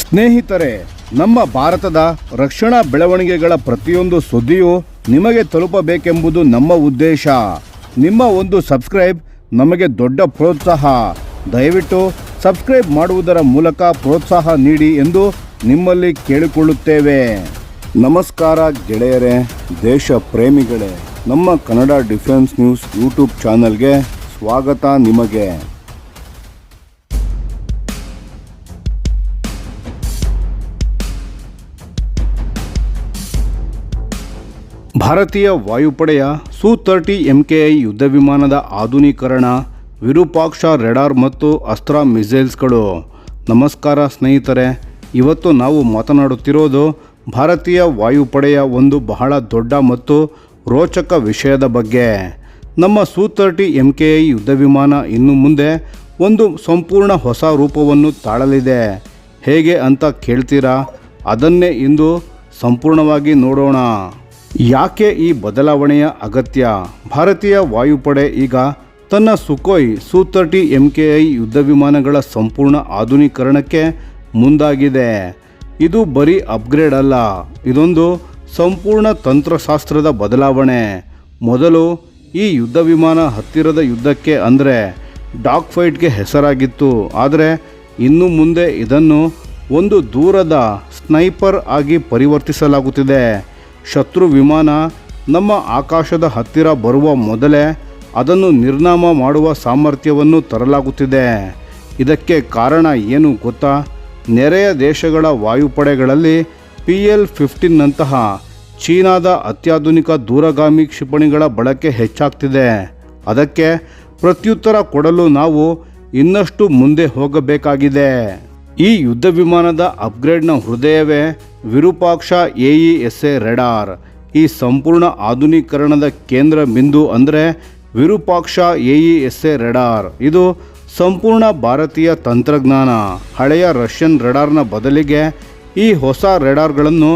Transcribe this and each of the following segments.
ಸ್ನೇಹಿತರೆ, ನಮ್ಮ ಭಾರತದ ರಕ್ಷಣಾ ಬೆಳವಣಿಗೆಗಳ ಪ್ರತಿಯೊಂದು ಸುದ್ದಿಯೂ ನಿಮಗೆ ತಲುಪಬೇಕೆಂಬುದು ನಮ್ಮ ಉದ್ದೇಶ. ನಿಮ್ಮ ಒಂದು ಸಬ್ಸ್ಕ್ರೈಬ್ ನಮಗೆ ದೊಡ್ಡ ಪ್ರೋತ್ಸಾಹ. ದಯವಿಟ್ಟು ಸಬ್ಸ್ಕ್ರೈಬ್ ಮಾಡುವುದರ ಮೂಲಕ ಪ್ರೋತ್ಸಾಹ ನೀಡಿ ಎಂದು ನಿಮ್ಮಲ್ಲಿ ಕೇಳಿಕೊಳ್ಳುತ್ತೇವೆ. ನಮಸ್ಕಾರ ಗೆಳೆಯರೇ, ದೇಶ ಪ್ರೇಮಿಗಳೇ, ನಮ್ಮ ಕನ್ನಡ ಡಿಫೆನ್ಸ್ ನ್ಯೂಸ್ ಯೂಟ್ಯೂಬ್ ಚಾನಲ್ಗೆ ಸ್ವಾಗತ ನಿಮಗೆ. ಭಾರತೀಯ ವಾಯುಪಡೆಯ ಸು-30 MKI ಯುದ್ಧ ವಿಮಾನದ ಆಧುನೀಕರಣ, ವಿರೂಪಾಕ್ಷ ರೆಡಾರ್ ಮತ್ತು ಅಸ್ತ್ರ ಮಿಸೈಲ್ಸ್ಗಳು. ನಮಸ್ಕಾರ ಸ್ನೇಹಿತರೆ, ಇವತ್ತು ನಾವು ಮಾತನಾಡುತ್ತಿರೋದು ಭಾರತೀಯ ವಾಯುಪಡೆಯ ಒಂದು ಬಹಳ ದೊಡ್ಡ ಮತ್ತು ರೋಚಕ ವಿಷಯದ ಬಗ್ಗೆ. ನಮ್ಮ ಸು-30 MKI ಯುದ್ಧ ವಿಮಾನ ಇನ್ನು ಮುಂದೆ ಒಂದು ಸಂಪೂರ್ಣ ಹೊಸ ರೂಪವನ್ನು ತಾಳಲಿದೆ. ಹೇಗೆ ಅಂತ ಕೇಳ್ತೀರಾ? ಅದನ್ನೇ ಇಂದು ಸಂಪೂರ್ಣವಾಗಿ ನೋಡೋಣ. ಯಾಕೆ ಈ ಬದಲಾವಣೆಯ ಅಗತ್ಯ? ಭಾರತೀಯ ವಾಯುಪಡೆ ಈಗ ತನ್ನ ಸುಖೋಯ್ ಸು-30 MKI ಯುದ್ಧ ವಿಮಾನಗಳ ಸಂಪೂರ್ಣ ಆಧುನೀಕರಣಕ್ಕೆ ಮುಂದಾಗಿದೆ. ಇದು ಬರೀ ಅಪ್ಗ್ರೇಡ್ ಅಲ್ಲ, ಇದೊಂದು ಸಂಪೂರ್ಣ ತಂತ್ರಶಾಸ್ತ್ರದ ಬದಲಾವಣೆ. ಮೊದಲು ಈ ಯುದ್ಧ ವಿಮಾನ ಹತ್ತಿರದ ಯುದ್ಧಕ್ಕೆ ಅಂದರೆ ಡಾಗ್ ಫೈಟ್ಗೆ ಹೆಸರಾಗಿತ್ತು. ಆದರೆ ಇನ್ನು ಮುಂದೆ ಇದನ್ನು ಒಂದು ದೂರದ ಸ್ನೈಪರ್ ಆಗಿ ಪರಿವರ್ತಿಸಲಾಗುತ್ತಿದೆ. ಶತ್ರು ವಿಮಾನ ನಮ್ಮ ಆಕಾಶದ ಹತ್ತಿರ ಬರುವ ಮೊದಲೇ ಅದನ್ನು ನಿರ್ನಾಮ ಮಾಡುವ ಸಾಮರ್ಥ್ಯವನ್ನು ತರಲಾಗುತ್ತಿದೆ. ಇದಕ್ಕೆ ಕಾರಣ ಏನು ಗೊತ್ತಾ? ನೆರೆಯ ದೇಶಗಳ ವಾಯುಪಡೆಗಳಲ್ಲಿ PL-15ನಂತಹ ಚೀನಾದ ಅತ್ಯಾಧುನಿಕ ದೂರಗಾಮಿ ಕ್ಷಿಪಣಿಗಳ ಬಳಕೆ ಹೆಚ್ಚಾಗ್ತಿದೆ. ಅದಕ್ಕೆ ಪ್ರತ್ಯುತ್ತರ ಕೊಡಲು ನಾವು ಇನ್ನಷ್ಟು ಮುಂದೆ ಹೋಗಬೇಕಾಗಿದೆ. ಈ ಯುದ್ಧ ವಿಮಾನದ ಅಪ್ಗ್ರೇಡ್ನ ಹೃದಯವೇ ವಿರೂಪಾಕ್ಷ AESA ರೆಡಾರ್. ಈ ಸಂಪೂರ್ಣ ಆಧುನೀಕರಣದ ಕೇಂದ್ರ ಬಿಂದು ಅಂದರೆ ವಿರೂಪಾಕ್ಷ AESA ರೆಡಾರ್. ಇದು ಸಂಪೂರ್ಣ ಭಾರತೀಯ ತಂತ್ರಜ್ಞಾನ. ಹಳೆಯ ರಷ್ಯನ್ ರೆಡಾರ್ನ ಬದಲಿಗೆ ಈ ಹೊಸ ರೆಡಾರ್ಗಳನ್ನು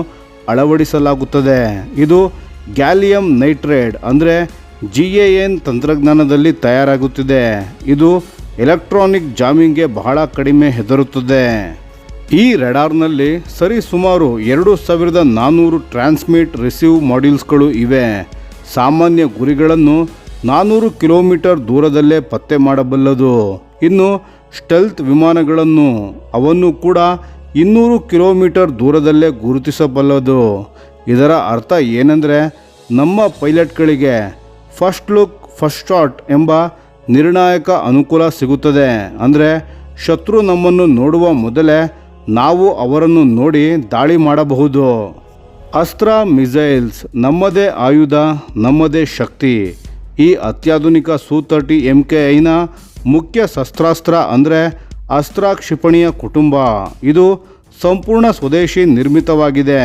ಅಳವಡಿಸಲಾಗುತ್ತದೆ. ಇದು ಗ್ಯಾಲಿಯಂ ನೈಟ್ರೇಟ್ ಅಂದರೆ GaN ತಂತ್ರಜ್ಞಾನದಲ್ಲಿ ತಯಾರಾಗುತ್ತಿದೆ. ಇದು ಎಲೆಕ್ಟ್ರಾನಿಕ್ ಜಾಮಿಂಗ್ಗೆ ಬಹಳ ಕಡಿಮೆ ಹೆದರುತ್ತದೆ. ಈ ರೆಡಾರ್ನಲ್ಲಿ ಸರಿಸುಮಾರು 2400 ಟ್ರಾನ್ಸ್ಮಿಟ್ ರಿಸೀವ್ ಮಾಡ್ಯೂಲ್ಸ್ಗಳು ಇವೆ. ಸಾಮಾನ್ಯ ಗುರಿಗಳನ್ನು 400 ಕಿಲೋಮೀಟರ್ ದೂರದಲ್ಲೇ ಪತ್ತೆ ಮಾಡಬಲ್ಲದು. ಇನ್ನು ಸ್ಟೆಲ್ತ್ ವಿಮಾನಗಳನ್ನು ಅವನ್ನು ಕೂಡ 200 ಕಿಲೋಮೀಟರ್ ದೂರದಲ್ಲೇ ಗುರುತಿಸಬಲ್ಲದು. ಇದರ ಅರ್ಥ ಏನೆಂದರೆ ನಮ್ಮ ಪೈಲಟ್ಗಳಿಗೆ ಫಸ್ಟ್ ಲುಕ್ ಫಸ್ಟ್ ಶಾಟ್ ಎಂಬ ನಿರ್ಣಾಯಕ ಅನುಕೂಲ ಸಿಗುತ್ತದೆ. ಅಂದರೆ ಶತ್ರು ನಮ್ಮನ್ನು ನೋಡುವ ಮೊದಲೇ ನಾವು ಅವರನ್ನು ನೋಡಿ ದಾಳಿ ಮಾಡಬಹುದು. ಅಸ್ತ್ರ ಮಿಸೈಲ್ಸ್ ನಮ್ಮದೇ ಆಯುಧ, ನಮ್ಮದೇ ಶಕ್ತಿ. ಈ ಅತ್ಯಾಧುನಿಕ ಸು-30 MKIನ ಮುಖ್ಯ ಶಸ್ತ್ರಾಸ್ತ್ರ ಅಂದರೆ ಅಸ್ತ್ರ ಕ್ಷಿಪಣಿಯ ಕುಟುಂಬ. ಇದು ಸಂಪೂರ್ಣ ಸ್ವದೇಶಿ ನಿರ್ಮಿತವಾಗಿದೆ.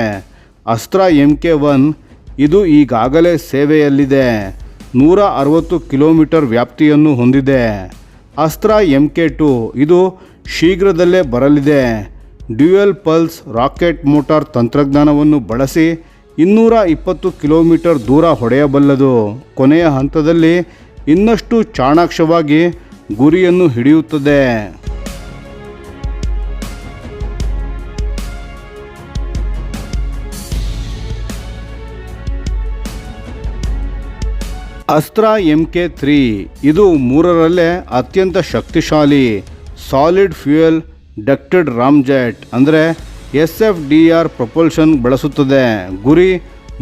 ಅಸ್ತ್ರ MK-1 ಇದು ಈಗಾಗಲೇ ಸೇವೆಯಲ್ಲಿದೆ. 160 ಕಿಲೋಮೀಟರ್ ವ್ಯಾಪ್ತಿಯನ್ನು ಹೊಂದಿದೆ. ಅಸ್ತ್ರ MK-2 ಇದು ಶೀಘ್ರದಲ್ಲೇ ಬರಲಿದೆ. ಡ್ಯುಯಲ್ ಪಲ್ಸ್ ರಾಕೆಟ್ ಮೋಟಾರ್ ತಂತ್ರಜ್ಞಾನವನ್ನು ಬಳಸಿ 220 ಕಿಲೋಮೀಟರ್ ದೂರ ಹೊಡೆಯಬಲ್ಲದು. ಕೊನೆಯ ಹಂತದಲ್ಲಿ ಇನ್ನಷ್ಟು ಚಾಣಾಕ್ಷವಾಗಿ ಗುರಿಯನ್ನು ಹಿಡಿಯುತ್ತದೆ. ಅಸ್ತ್ರ MK-3 ಇದು 3ರಲ್ಲೇ ಅತ್ಯಂತ ಶಕ್ತಿಶಾಲಿ ಸಾಲಿಡ್ ಫ್ಯೂಯಲ್ ಡಕ್ಟೆಡ್ ರಾಮ್ಜೆಟ್ ಅಂದರೆ SFDR ಪ್ರೊಪಲ್ಷನ್ ಬಳಸುತ್ತದೆ. ಗುರಿ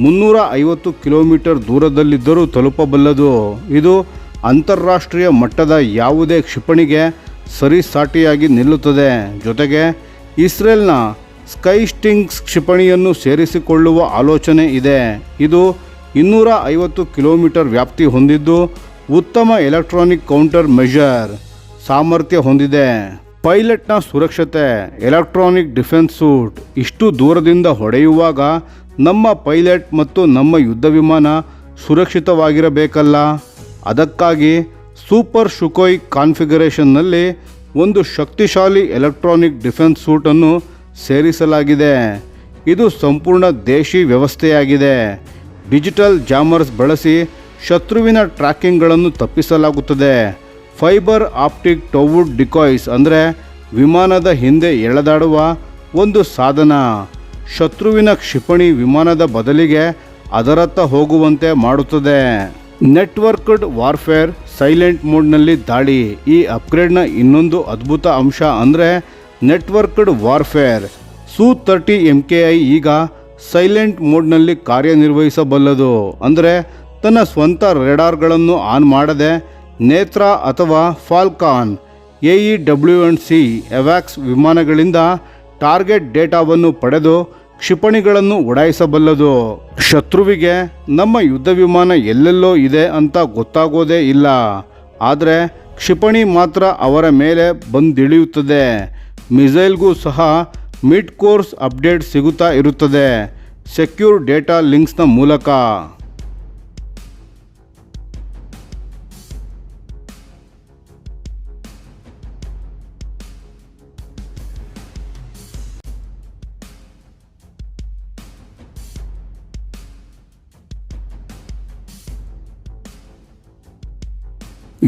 350 ಕಿಲೋಮೀಟರ್ ದೂರದಲ್ಲಿದ್ದರೂ ತಲುಪಬಲ್ಲದು. ಇದು ಅಂತಾರಾಷ್ಟ್ರೀಯ ಮಟ್ಟದ ಯಾವುದೇ ಕ್ಷಿಪಣಿಗೆ ಸರಿಸಾಟಿಯಾಗಿ ನಿಲ್ಲುತ್ತದೆ. ಜೊತೆಗೆ ಇಸ್ರೇಲ್ನ ಸ್ಕೈಸ್ಟಿಂಗ್ಸ್ ಕ್ಷಿಪಣಿಯನ್ನು ಸೇರಿಸಿಕೊಳ್ಳುವ ಆಲೋಚನೆ ಇದೆ. ಇದು 250 ಕಿಲೋಮೀಟರ್ ವ್ಯಾಪ್ತಿ ಹೊಂದಿದ್ದು ಉತ್ತಮ ಎಲೆಕ್ಟ್ರಾನಿಕ್ ಕೌಂಟರ್ ಮೆಷರ್ ಸಾಮರ್ಥ್ಯ ಹೊಂದಿದೆ. ಪೈಲಟ್ನ ಸುರಕ್ಷತೆ, ಎಲೆಕ್ಟ್ರಾನಿಕ್ ಡಿಫೆನ್ಸ್ ಸೂಟ್ ಇಷ್ಟು ದೂರದಿಂದ ಹೊಡೆಯುವಾಗ ನಮ್ಮ ಪೈಲಟ್ ಮತ್ತು ನಮ್ಮ ಯುದ್ಧ ವಿಮಾನ ಸುರಕ್ಷಿತವಾಗಿರಬೇಕಲ್ಲ. ಅದಕ್ಕಾಗಿ ಸೂಪರ್ ಸುಖೋಯ್ ಕಾನ್ಫಿಗರೇಷನ್ನಲ್ಲಿ ಒಂದು ಶಕ್ತಿಶಾಲಿ ಎಲೆಕ್ಟ್ರಾನಿಕ್ ಡಿಫೆನ್ಸ್ ಸೂಟನ್ನು ಸೇರಿಸಲಾಗಿದೆ. ಇದು ಸಂಪೂರ್ಣ ದೇಶಿ ವ್ಯವಸ್ಥೆಯಾಗಿದೆ. ಡಿಜಿಟಲ್ ಜಾಮರ್ಸ್ ಬಳಸಿ ಶತ್ರುವಿನ ಟ್ರ್ಯಾಕಿಂಗ್ಗಳನ್ನು ತಪ್ಪಿಸಲಾಗುತ್ತದೆ. ಫೈಬರ್ ಆಪ್ಟಿಕ್ ಟೋವುಡ್ ಡಿಕಾಯ್ಸ್ ಅಂದರೆ ವಿಮಾನದ ಹಿಂದೆ ಎಳೆದಾಡುವ ಒಂದು ಸಾಧನ ಶತ್ರುವಿನ ಕ್ಷಿಪಣಿ ವಿಮಾನದ ಬದಲಿಗೆ ಅದರತ್ತ ಹೋಗುವಂತೆ ಮಾಡುತ್ತದೆ. ನೆಟ್ವರ್ಕ್ಡ್ ವಾರ್ಫೇರ್ ಸೈಲೆಂಟ್ ಮೋಡ್ನಲ್ಲಿ ದಾಳಿ. ಈ ಅಪ್ಗ್ರೇಡ್ನ ಇನ್ನೊಂದು ಅದ್ಭುತ ಅಂಶ ಅಂದರೆ ನೆಟ್ವರ್ಕ್ಡ್ ವಾರ್ಫೇರ್. Su-30 MKI ಈಗ ಸೈಲೆಂಟ್ ಮೋಡ್ನಲ್ಲಿ ಕಾರ್ಯನಿರ್ವಹಿಸಬಲ್ಲದು. ಅಂದರೆ ತನ್ನ ಸ್ವಂತ ರೆಡಾರ್ಗಳನ್ನು ಆನ್ ಮಾಡದೆ ನೇತ್ರ ಅಥವಾ ಫಾಲ್ಕಾನ್ AEW&C ಎವ್ಯಾಕ್ಸ್ ವಿಮಾನಗಳಿಂದ ಟಾರ್ಗೆಟ್ ಡೇಟಾವನ್ನು ಪಡೆದು ಕ್ಷಿಪಣಿಗಳನ್ನು ಉಡಾಯಿಸಬಲ್ಲದು. ಶತ್ರುವಿಗೆ ನಮ್ಮ ಯುದ್ಧ ವಿಮಾನ ಎಲ್ಲೆಲ್ಲೋ ಇದೆ ಅಂತ ಗೊತ್ತಾಗೋದೇ ಇಲ್ಲ. ಆದರೆ ಕ್ಷಿಪಣಿ ಮಾತ್ರ ಅವರ ಮೇಲೆ ಬಂದಿಳಿಯುತ್ತದೆ. ಮಿಸೈಲ್ಗೂ ಸಹ ಮಿಡ್ ಕೋರ್ಸ್ ಅಪ್ಡೇಟ್ ಸಿಗುತ್ತಾ ಇರುತ್ತದೆ ಸೆಕ್ಯೂರ್ ಡೇಟಾ ಲಿಂಕ್ಸ್ನ ಮೂಲಕ.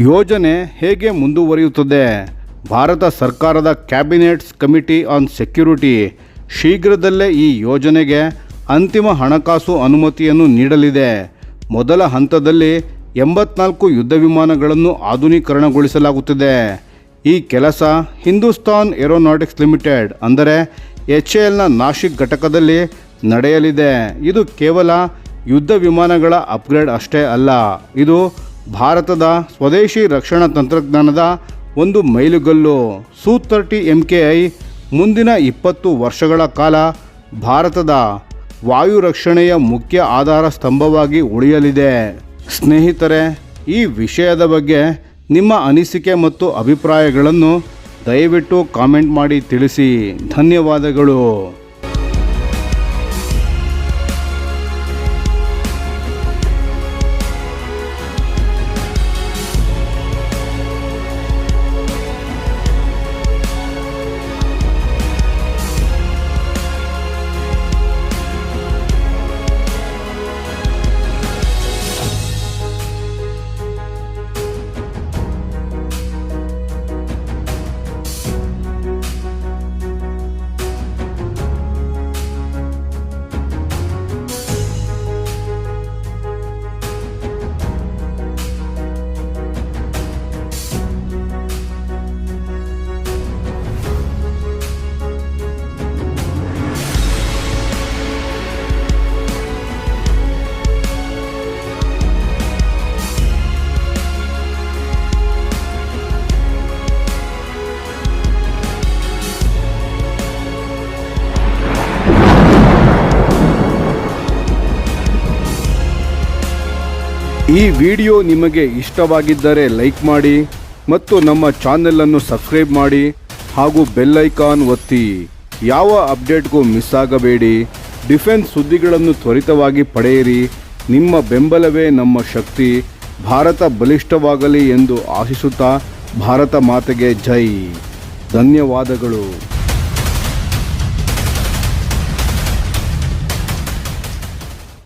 ಯೋಜನೆ ಹೇಗೆ ಮುಂದುವರಿಯುತ್ತದೆ? ಭಾರತ ಸರ್ಕಾರದ ಕ್ಯಾಬಿನೆಟ್ಸ್ ಕಮಿಟಿ ಆನ್ ಸೆಕ್ಯೂರಿಟಿ ಶೀಘ್ರದಲ್ಲೇ ಈ ಯೋಜನೆಗೆ ಅಂತಿಮ ಹಣಕಾಸು ಅನುಮತಿಯನ್ನು ನೀಡಲಿದೆ. ಮೊದಲ ಹಂತದಲ್ಲಿ 84 ಯುದ್ಧ ವಿಮಾನಗಳನ್ನು ಆಧುನೀಕರಣಗೊಳಿಸಲಾಗುತ್ತದೆ. ಈ ಕೆಲಸ ಹಿಂದೂಸ್ತಾನ್ ಏರೋನಾಟಿಕ್ಸ್ ಲಿಮಿಟೆಡ್ ಅಂದರೆ HALನ ನಾಶಿಕ್ ಘಟಕದಲ್ಲಿ ನಡೆಯಲಿದೆ. ಇದು ಕೇವಲ ಯುದ್ಧ ವಿಮಾನಗಳ ಅಪ್ಗ್ರೇಡ್ ಅಷ್ಟೇ ಅಲ್ಲ, ಇದು ಭಾರತದ ಸ್ವದೇಶಿ ರಕ್ಷಣಾ ತಂತ್ರಜ್ಞಾನದ ಒಂದು ಮೈಲುಗಲ್ಲು. Su-30 MKI ಮುಂದಿನ 20 ವರ್ಷಗಳ ಕಾಲ ಭಾರತದ ವಾಯು ರಕ್ಷಣೆಯ ಮುಖ್ಯ ಆಧಾರ ಸ್ತಂಭವಾಗಿ ಉಳಿಯಲಿದೆ. ಸ್ನೇಹಿತರೆ, ಈ ವಿಷಯದ ಬಗ್ಗೆ ನಿಮ್ಮ ಅನಿಸಿಕೆ ಮತ್ತು ಅಭಿಪ್ರಾಯಗಳನ್ನು ದಯವಿಟ್ಟು ಕಾಮೆಂಟ್ ಮಾಡಿ ತಿಳಿಸಿ. ಧನ್ಯವಾದಗಳು. ಈ ವಿಡಿಯೋ ನಿಮಗೆ ಇಷ್ಟವಾಗಿದ್ದರೆ ಲೈಕ್ ಮಾಡಿ ಮತ್ತು ನಮ್ಮ ಚಾನೆಲನ್ನು ಸಬ್ಸ್ಕ್ರೈಬ್ ಮಾಡಿ ಹಾಗೂ ಬೆಲ್ ಐಕಾನ್ ಒತ್ತಿ. ಯಾವ ಅಪ್ಡೇಟ್ಗೂ ಮಿಸ್ ಆಗಬೇಡಿ. ಡಿಫೆನ್ಸ್ ಸುದ್ದಿಗಳನ್ನು ತ್ವರಿತವಾಗಿ ಪಡೆಯಿರಿ. ನಿಮ್ಮ ಬೆಂಬಲವೇ ನಮ್ಮ ಶಕ್ತಿ. ಭಾರತ ಬಲಿಷ್ಠವಾಗಲಿ ಎಂದು ಆಶಿಸುತ್ತಾ ಭಾರತ ಮಾತೆಗೆ ಜೈ. ಧನ್ಯವಾದಗಳು.